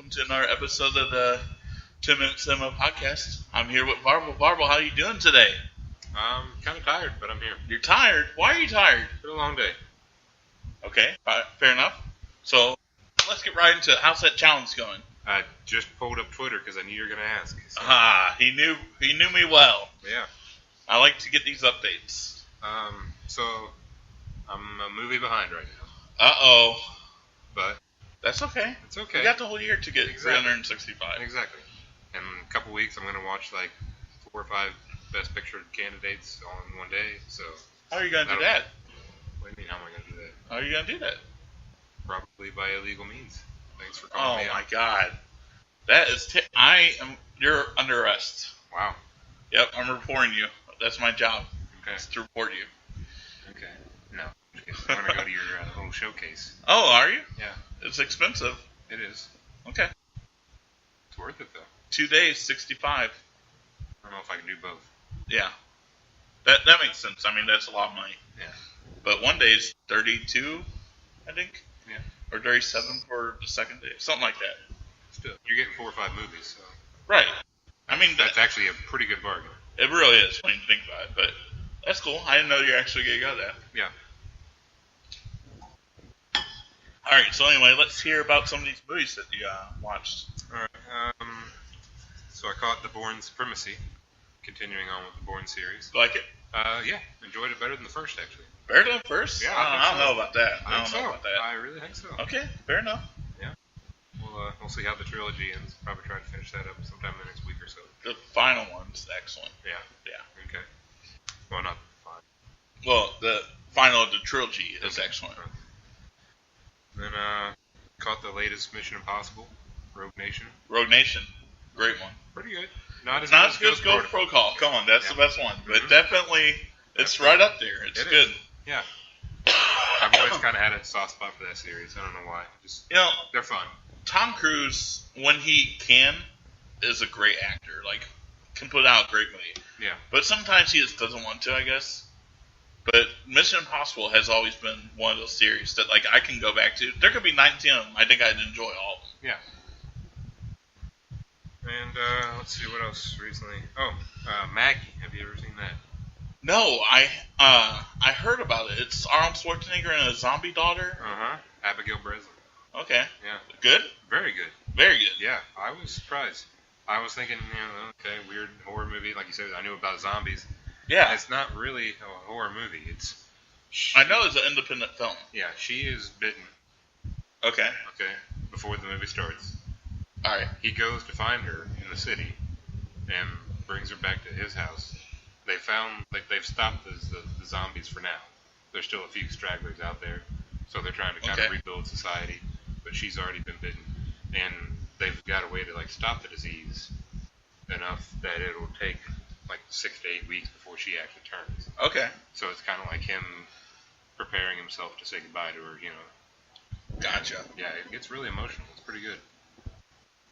welcome to another episode of the 10 Minute Cinema Podcast. I'm here with Varble. Varble, how are you doing today? I'm kind of tired, but I'm here. You're tired? Why are you tired? It's been a long day. Okay, fair enough. So, let's get right into it. How's that challenge going? I just pulled up Twitter because I knew you were going to ask. So. He knew me well. Yeah. I like to get these updates. So, I'm a movie behind right now. Uh-oh. But that's okay. It's okay. We got the whole year to get exactly. 365. Exactly. In a couple weeks, I'm going to watch like 4 or 5 Best Picture candidates all in one day. So. How are you going to do that? What do you mean, how am I going to do that? How are you going to do that? Probably by illegal means. Thanks for calling me out. Oh my God. That is you're under arrest. Wow. Yep, I'm reporting you. That's my job. Okay. Is to report you. Okay. No. I'm going to go to your little showcase. Oh, are you? Yeah. It's expensive. It is. Okay. It's worth it, though. 2 days, 65. I don't know if I can do both. Yeah. That makes sense. I mean, that's a lot of money. Yeah. But one day is 32, I think. Yeah. Or 37 for the second day. Something like that. Still, you're getting 4 or 5 movies, so. Right. I mean, that's actually a pretty good bargain. It really is when you think about it, but that's cool. I didn't know you actually going to go that. Yeah. All right, so anyway, let's hear about some of these movies that you watched. All right. So I caught The Bourne Supremacy, continuing on with the Bourne series. Like it? Yeah, enjoyed it better than the first, actually. Better than the first? Yeah, I don't know about that. I don't know about that. I really think so. Okay, fair enough. Yeah. We'll see how the trilogy ends. Probably try to finish that up sometime in the next week or so. The final one's excellent. Yeah. Yeah. Okay. Well, not the final. Well, the final of the trilogy is excellent. Then caught the latest Mission Impossible, Rogue Nation. Rogue Nation, great one. Pretty good. Not as good as Ghost Protocol. Come on, that's the best one. But definitely, it's right up there. It's good. Yeah. I've always kind of had a soft spot for that series. I don't know why. Just they're fun. Tom Cruise, when he can, is a great actor. Like, can put out a great movie. Yeah. But sometimes he just doesn't want to, I guess. But Mission Impossible has always been one of those series that, like, I can go back to. There could be 19 of them. I think I'd enjoy all of them. Yeah. And let's see what else recently. Maggie. Have you ever seen that? No, I heard about it. It's Arnold Schwarzenegger and a zombie daughter. Abigail Breslin. Okay. Yeah. Good? Very good. Very good. Yeah, I was surprised. I was thinking, okay, weird horror movie. Like you said, I knew about zombies. Yeah. It's not really a horror movie. I know it's an independent film. Yeah, she is bitten. Okay. Okay, before the movie starts. All right. He goes to find her in the city and brings her back to his house. They've stopped the zombies for now. There's still a few stragglers out there, so they're trying to kind of rebuild society. But she's already been bitten, and they've got a way to stop the disease enough that it'll take 6 to 8 weeks before she actually turns. Okay. So it's kind of like him preparing himself to say goodbye to her, Gotcha. Yeah, it gets really emotional. It's pretty good.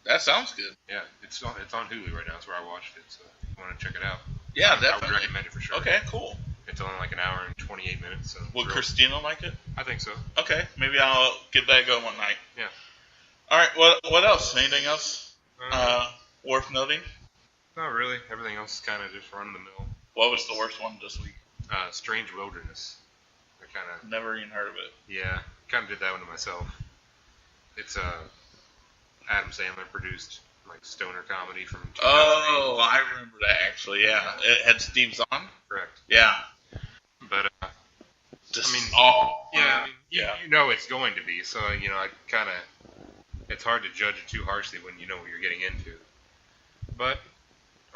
That sounds good. Yeah, it's on Hulu right now. That's where I watched it. So if you want to check it out. Yeah, I definitely. would recommend it for sure. Okay, cool. It's only an hour and 28 minutes. So Will Christina like it? I think so. Okay, maybe I'll give that a go one night. Yeah. All right. What else? Anything else worth noting? Not really. Everything else is kind of just run of the mill. What was the worst one this week? Strange Wilderness. I kind of never even heard of it. Yeah, kind of did that one to myself. It's Adam Sandler produced stoner comedy from 2008. Oh, I remember that actually. Yeah, it had Steve Zahn. Correct. Yeah. But you know it's going to be. So I kind of it's hard to judge it too harshly when you know what you're getting into. But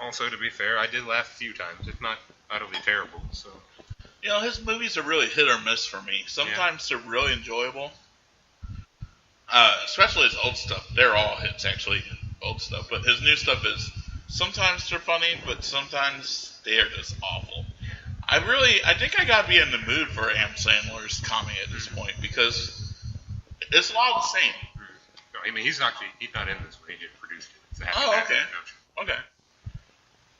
also, to be fair, I did laugh a few times. It's not utterly terrible. So his movies are really hit or miss for me. Sometimes they're really enjoyable. Especially his old stuff. They're all hits, actually, old stuff. But his new stuff is, sometimes they're funny, but sometimes they're just awful. I think I gotta be in the mood for Adam Sandler's comedy at this point, because it's a lot of the same. I mean, he's not in this one. He just produced it. Okay. Okay.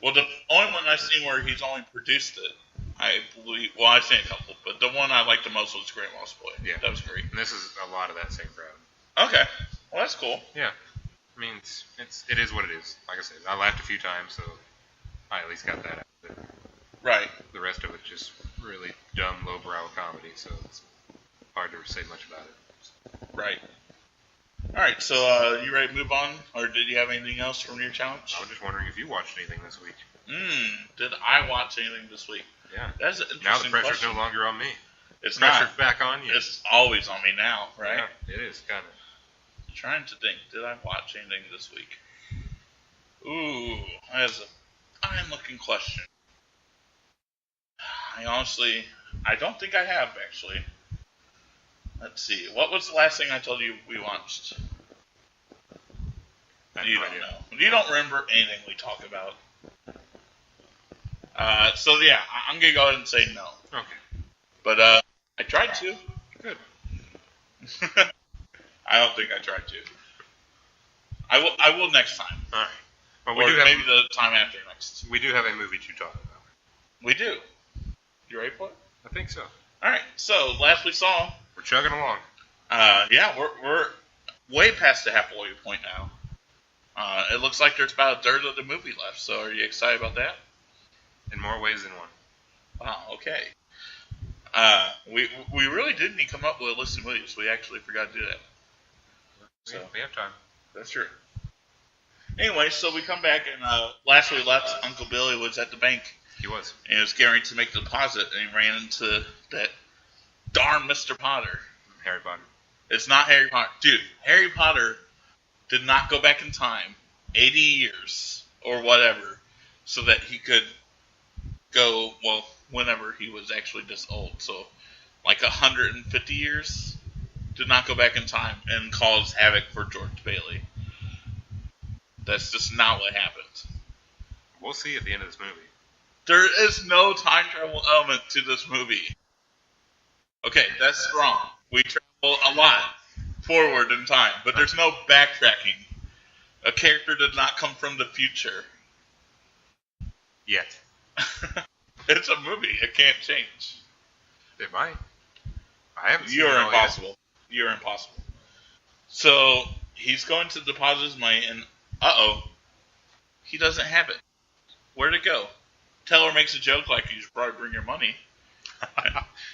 Well, the only one I've seen where he's only produced it, I believe, I've seen a couple, but the one I liked the most was Great Lost Boy. Yeah. That was great. And this is a lot of that same crowd. Okay. Well, that's cool. Yeah. I mean, it is what it is. Like I said, I laughed a few times, so I at least got that out of it. Right. The rest of it just really dumb, lowbrow comedy, so it's hard to say much about it. Right. All right, so you ready to move on, or did you have anything else from your challenge? I was just wondering if you watched anything this week. Did I watch anything this week? Yeah. That's an interesting Now the pressure's question. no longer on me. It's Pressure's not. back on you. It's always on me now, right? Yeah, it is, kind of. Trying to think, did I watch anything this week? Ooh, that's a fine-looking question. I don't think I have, actually. Let's see. What was the last thing I told you we watched? You don't know. You don't remember anything we talk about. So yeah, I'm gonna go ahead and say no. Okay. But I tried to. Good. I don't think I tried to. I will next time. All right. Well, Or maybe the time after next. We do have a movie to talk about. We do. You ready for it? I think so. All right. So last we saw. We're chugging along. Yeah, we're way past the halfway point now. It looks like there's about a third of the movie left. So are you excited about that? In more ways than one. Wow. Okay. We really did need to come up with a list of movies. We actually forgot to do that. So we have time. That's true. Anyway, so we come back, and last we left, Uncle Billy was at the bank. He was. And he was getting ready to make the deposit, and he ran into that darn Mr. Potter. Harry Potter. It's not Harry Potter. Dude, Harry Potter did not go back in time 80 years or whatever so that he could go, well, whenever he was actually this old. So, like 150 years. Did not go back in time and cause havoc for George Bailey. That's just not what happened. We'll see at the end of this movie. There is no time travel element to this movie. Okay, that's wrong. We travel a lot forward in time, but there's no backtracking. A character did not come from the future. Yet. It's a movie. It can't change. It might. I haven't seen it You're all impossible. yet. You're impossible. So, he's going to deposit his money, and he doesn't have it. Where'd it go? Teller makes a joke like, you should probably bring your money.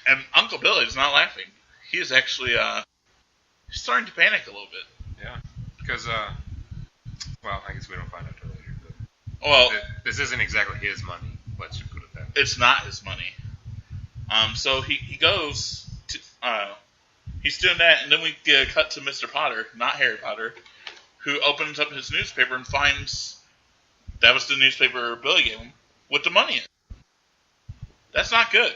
And Uncle Billy's not laughing. He is actually he's starting to panic a little bit. Yeah. Because, well, I guess we don't find out till later. But Well, this isn't exactly his money. Let's just put it that way. it's not his money. So he goes to... he's doing that, and then we get a cut to Mr. Potter, not Harry Potter, who opens up his newspaper and finds that was the newspaper Billy gave him with the money in it. That's not good.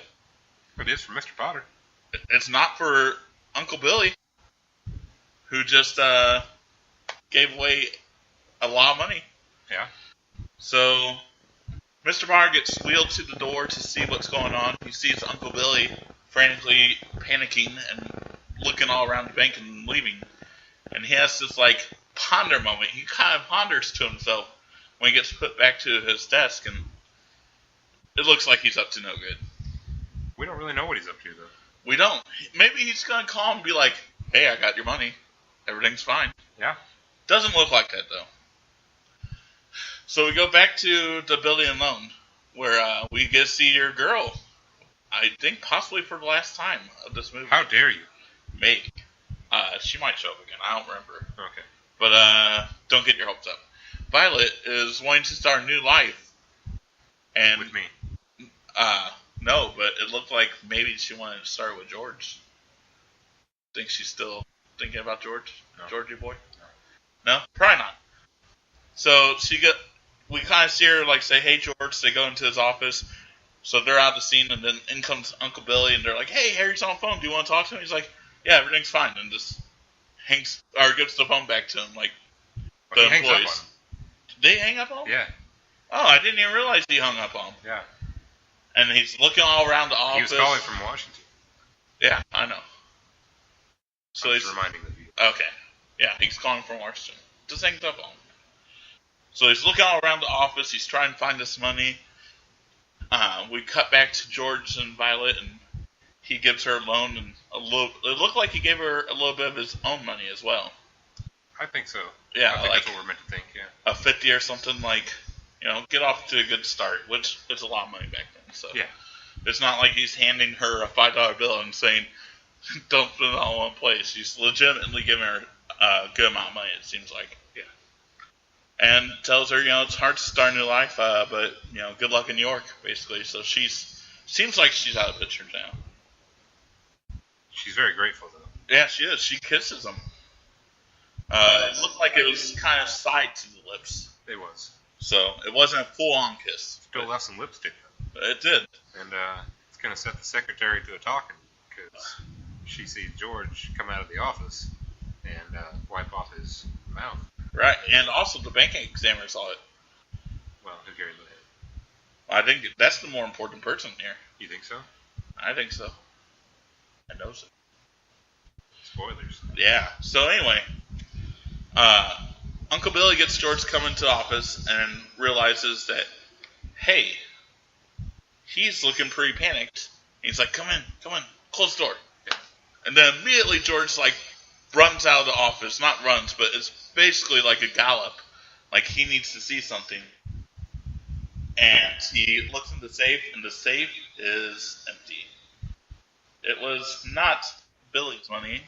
It is for Mr. Potter. It's not for Uncle Billy, who just gave away a lot of money. Yeah. So Mr. Potter gets wheeled to the door to see what's going on. He sees Uncle Billy frantically panicking and looking all around the bank and leaving. And he has this, like, ponder moment. He kind of ponders to himself when he gets put back to his desk, and it looks like he's up to no good. We don't really know what he's up to, though. We don't. Maybe he's going to call and be like, hey, I got your money. Everything's fine. Yeah. Doesn't look like that, though. So we go back to the Billy and Loan, where we get to see your girl. I think possibly for the last time of this movie. How dare you? Maybe. She might show up again. I don't remember. Okay. But don't get your hopes up. Violet is wanting to start a new life. And With me. no, but it looked like maybe she wanted to start with George. Think she's still thinking about George? No. Georgie boy? No? Probably not. So we kind of see her like say, hey George, they go into his office. So they're out of the scene, and then in comes Uncle Billy, and they're like, hey, Harry's on the phone, do you want to talk to him? He's like, yeah, everything's fine, and just gives the phone back to him, like the He hangs up on employees. him. Did they hang up on him? Yeah. Oh, I didn't even realize he hung up on him. Yeah. And he's looking all around the office. He was calling from Washington. Yeah, I know. So I'm he's just reminding the viewer. okay. Yeah, he's calling from Washington. Just hangs up on him. So he's looking all around the office. He's trying to find this money. We cut back to George and Violet, and he gives her a loan and a little. It looked like he gave her a little bit of his own money as well. I think so. Yeah, I think like that's what we're meant to think. Yeah. a 50 or something, like, get off to a good start, which is a lot of money back then. So Yeah. it's not like he's handing her a $5 bill and saying, "Don't put it all in one place." He's legitimately giving her a good amount of money. It seems like. Yeah. And tells her, it's hard to start a new life, but good luck in New York, basically. So seems like she's out of the picture now. She's very grateful, though. Yeah, she is. She kisses him. It looked like it was kind of side to the lips. It was. So it wasn't a full-on kiss. Still left some lipstick, though. But it did. And it's going to set the secretary to a talking, because she sees George come out of the office and wipe off his mouth. Right, and also the bank examiner saw it. Well, who cares about it? I think that's the more important person here. You think so? I think so. I know so. Spoilers. Yeah. So anyway, Uncle Billy gets George to come into the office and realizes that, hey, he's looking pretty panicked. He's like, come in, close the door. Yeah. And then immediately George runs out of the office. Not runs, but it's basically like a gallop. Like he needs to see something. And he looks in the safe, and the safe is empty. It was not Billy's money.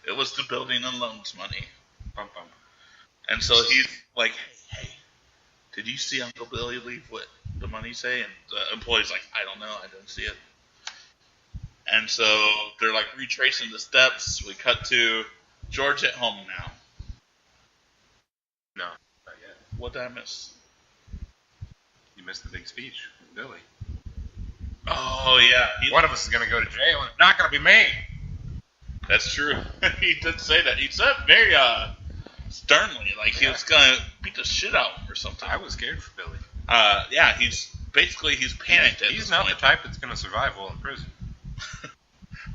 It was the building and loans money. Bum, bum. And so he's like, hey, did you see Uncle Billy leave what the money say? And the employee's like, I don't know. I didn't see it. And so they're retracing the steps. We cut to George at home now. No, not yet. What did I miss? You missed the big speech with Billy. Oh, yeah. One of us is going to go to jail, and it's not going to be me. That's true. He did say that. He said very sternly, he was going to beat the shit out of him or something. I was scared for Billy. Yeah, he's panicked at He's this not point. the type that's going to survive while in prison.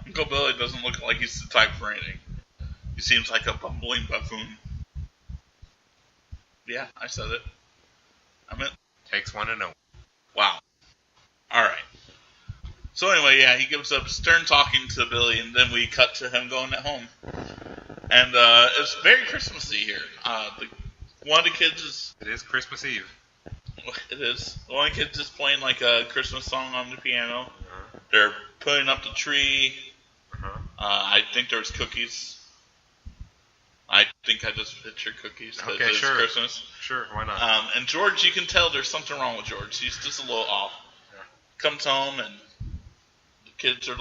Uncle Billy doesn't look like he's the type for anything. He seems like a bumbling buffoon. Yeah, I said it. I meant... Takes one to know. Wow. Alright. So anyway, yeah, he gives up stern talking to Billy, and then we cut to him going at home. And it's very Christmassy here. One of the kids is... It is Christmas Eve. It is. One of the kids is playing a Christmas song on the piano. Uh-huh. They're putting up the tree. Uh-huh. I think there's cookies. I think I just pictured cookies. Okay, it's sure. Christmas. Sure, why not? And George, you can tell there's something wrong with George. He's just a little off. Yeah. Comes home and the kids are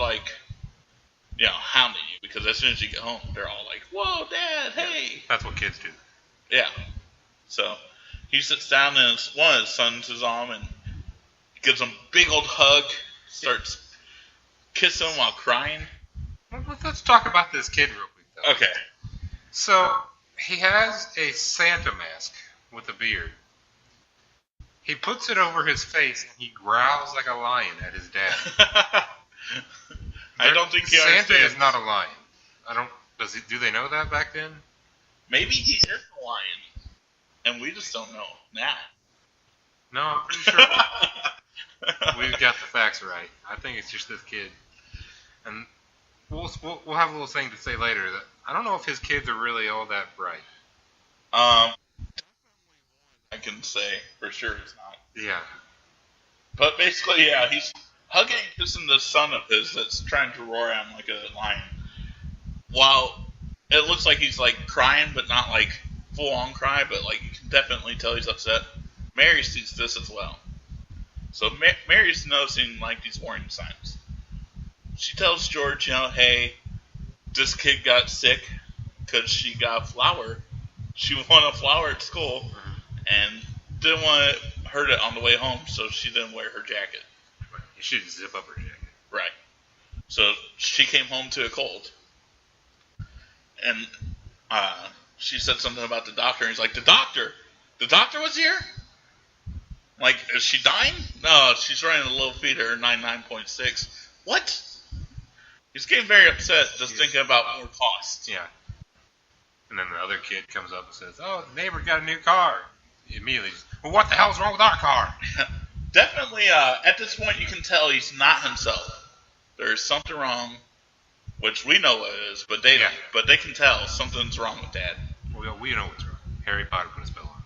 hounding you because as soon as you get home, they're all like, "Whoa, Dad, hey!" That's what kids do. Yeah. So he sits down and one of his sons is on and gives him a big old hug, starts kissing him while crying. Let's talk about this kid real quick, though. Okay. So, he has a Santa mask with a beard. He puts it over his face and he growls like a lion at his dad. I don't think he Santa understands. is not a lion. Do they know that back then? Maybe he is a lion, and we just don't know now. No, I'm pretty sure we've got the facts right. I think it's just this kid. And we'll have a little thing to say later that I don't know if his kids are really all that bright. I can say for sure it's not. Yeah. But basically, yeah, he's hugging and kissing the son of his that's trying to roar at him like a lion. While it looks like he's crying, but not full on cry, but you can definitely tell he's upset. Mary sees this as well. So Mary's noticing these warning signs. She tells George, hey, this kid got sick because she got a flower. She won a flower at school and didn't want to hurt it on the way home, so she didn't wear her jacket. You should zip up her jacket. Right. So she came home to a cold. And she said something about the doctor, and he's like, the doctor was here? Is she dying? No, she's running a low fever, 99.6. What? He's getting very upset just thinking about more costs. Yeah. And then the other kid comes up and says, "Oh, the neighbor got a new car." He immediately says, "Well, what the hell's wrong with our car?" Definitely, at this point, you can tell he's not himself. There's something wrong, which we know what it is, but they can tell something's wrong with Dad. Well, we know what's wrong. Harry Potter put a spell on him.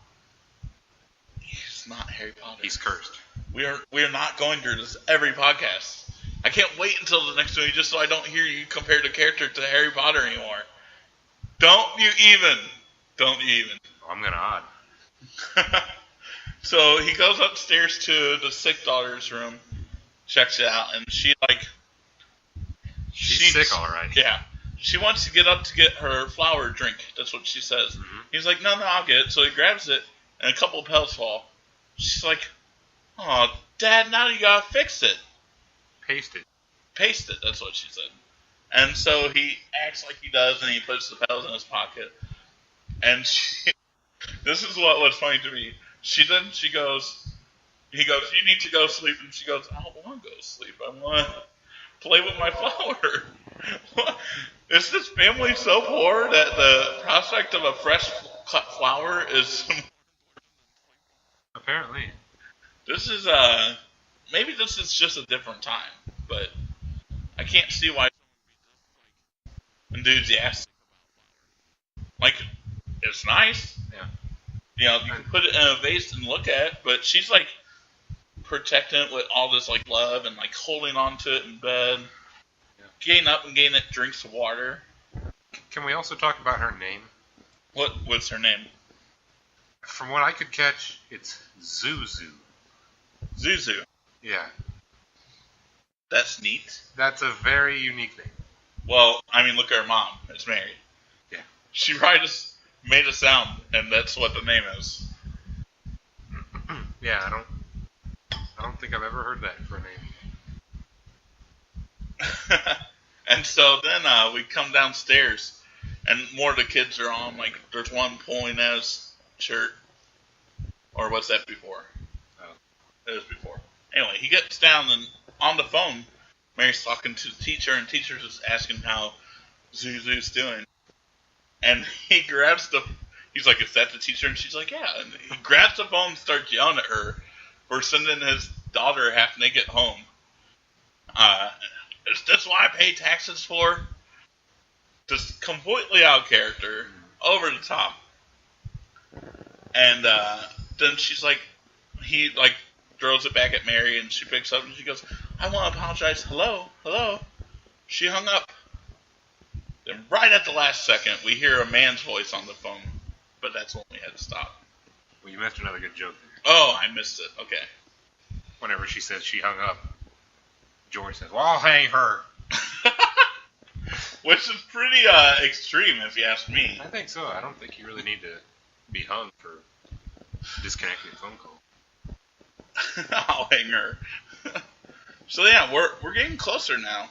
He's not Harry Potter. He's cursed. We are not going through this every podcast. I can't wait until the next one just so I don't hear you compare the character to Harry Potter anymore. Don't you even. Oh, I'm going to odd. So he goes upstairs to the sick daughter's room, checks it out, and she's sick, all right. Yeah. She wants to get up to get her flower drink. That's what she says. Mm-hmm. He's like, no, I'll get it. So he grabs it, and a couple of petals fall. She's like, oh, Dad, now you gotta fix it. Paste it, that's what she said. And so he acts like he does, and he puts the petals in his pocket. And this is what was funny to me. He goes, you need to go sleep. And she goes, I don't want to go to sleep. I want to play with my flower. Is this family so poor that the prospect of a fresh cut flower is... Apparently. This is, maybe this is just a different time, but I can't see why enthusiastic. Like, it's nice. Yeah. You know, you can put it in a vase and look at it, but she's like protecting it with all this like love and like holding on to it in bed, getting up and getting it drinks of water. Can we also talk about her name? What's her name? From what I could catch, it's Zuzu. Zuzu. Yeah. That's neat. That's a very unique name. Well, I mean, look at her mom. It's Mary. Yeah. She probably just made a sound, and that's what the name is. Yeah, I don't think I've ever heard that for a name. And so then we come downstairs, and more of the kids are on. Like, there's one pulling at his shirt. Or what's that before? Oh. It was before. Anyway, he gets down, and on the phone, Mary's talking to the teacher, and the teacher's just asking how Zuzu's doing. And he grabs he's like, is that the teacher? And she's like, yeah. And he grabs the phone and starts yelling at her for sending his daughter half naked home. Is this what I pay taxes for? Just completely out of character, over the top. And then she's like, he like throws it back at Mary, and she picks up and she goes, I want to apologize. Hello. She hung up. Then right at the last second, we hear a man's voice on the phone, but that's when we had to stop. Well, you missed another good joke there. Oh, I missed it. Okay. Whenever she says she hung up, George says, well, I'll hang her. Which is pretty extreme, if you ask me. I think so. I don't think you really need to be hung for disconnecting a phone call. I'll hang her. So yeah, we're getting closer now.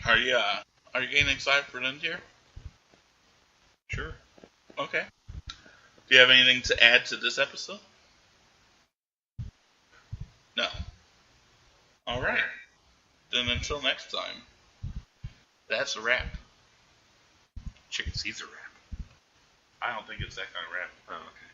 Are you getting excited for the end here? Sure. Okay. Do you have anything to add to this episode? No. All right. Then until next time, that's a wrap. Chicken Caesar wrap. I don't think it's that kind of wrap. Oh, okay.